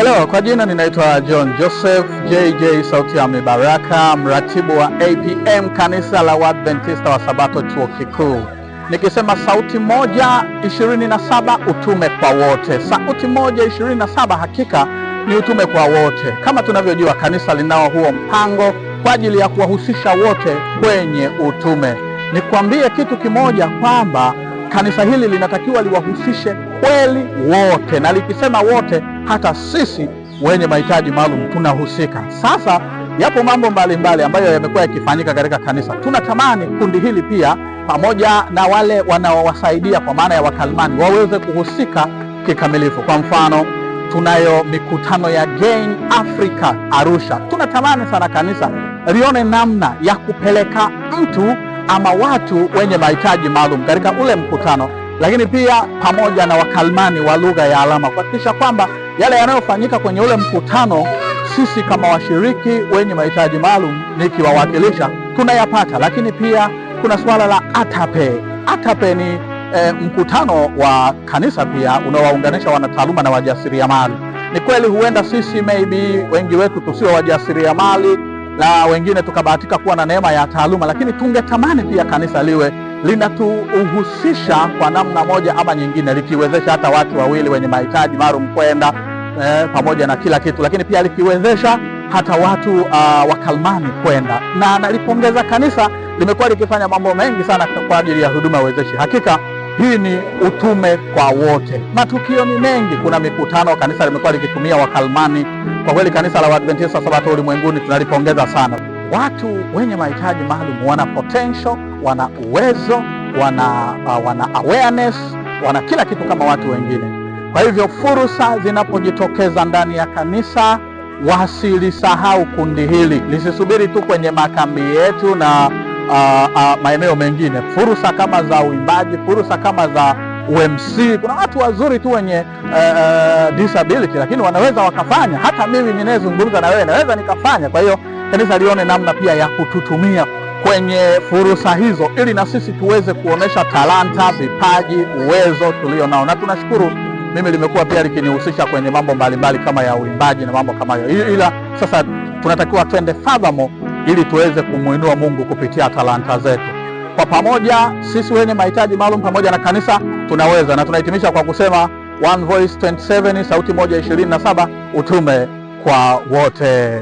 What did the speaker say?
Hello, kwa jina ninaitwa John Joseph JJ Sauti ya Mibaraka, mratibu wa APM Kanisa la Waadventista wa Sabato Chuo Kikuu. Nikisema sauti moja 27 utume kwa wote. Sauti moja 27 hakika ni utume kwa wote. Kama tunavyojua kanisa linao huo mpango kwa ajili ya kuwahusisha wote kwenye utume. Nikwambie kitu kimoja kwamba kanisa hili linatakiwa liwahusishe kweli wote, na likisema wote, hata sisi wenye mahitaji maalum tunahusika. Sasa yapo mambo mbalimbali ambayo yamekuwa yakifanyika katika kanisa. Tunatamani kundi hili pia pamoja na wale wanaowasaidia kwa maana ya wakalimani waweze kuhusika kikamilifu. Kwa mfano, tunayo mikutano ya Gain Africa Arusha. Tunatamani sana kanisa lione namna ya kupeleka mtu ama watu wenye mahitaji maalum katika ule mkutano, lakini pia pamoja na wakalimani wa lugha ya alama, kuhakikisha kwamba yale yanayofanyika kwenye ule mkutano sisi kama washiriki wenye mahitaji maalum nikiwawakilisha tunayapata. Lakini pia kuna suala la ATAPE. ATAPE ni mkutano wa kanisa pia unaowaunganisha wanataaluma na wajasiriamali. Ni kweli huenda sisi maybe wengi wetu tusio wajasiriamali na wengine tukabahatika kuwa na neema ya taaluma, lakini tungetamani pia kanisa liwe linatuhusisha kwa namna moja ama nyingine, likiwezesha hata watu wawili wenye mahitaji maalum kwenda pamoja na kila kitu, lakini pia likiwezesha hata watu wakalimani kwenda. Na nalipongeza kanisa, limekuwa likifanya mambo mengi sana kwa ajili ya huduma wezeshi. Hakika hii ni utume kwa wote. Matukio ni mengi, kuna mikutano kanisa limekuwa likitumia wakalimani. Kwa kweli kanisa la Waadventista Sabato ulimwenguni tunalipongeza sana. Watu wenye mahitaji maalum wana potential, wana uwezo, wana awareness, wana kila kitu kama watu wengine. Kwa hivyo fursa zinapojitokeza ndani ya kanisa, wasilisahau kundi hili, lisisubiri tu kwenye makambi yetu na maeneo mengine. Fursa kama za uimbaji, fursa kama za UMC, kuna watu wazuri tu wenye disability, lakini wanaweza wakafanya. Hata mimi ninayezungumza na wewe naweza nikafanya. Kwa hiyo kanisa lione namna pia ya kututumia kwenye fursa hizo, ili na sisi tuweze kuonesha talanta, vipaji, uwezo tulio nao. Na tunashukuru, mimi limekuwa pia likinihusisha kwenye mambo mbalimbali kama ya uimbaji na mambo kama hayo. Ila sasa tunatakiwa twende furthermore ili tuweze kumuinua Mungu kupitia talanta zetu. Kwa pamoja sisi wenye mahitaji maalum pamoja na kanisa tunaweza, na tunahitimisha kwa kusema One Voice 27, sauti moja 27, utume kwa wote.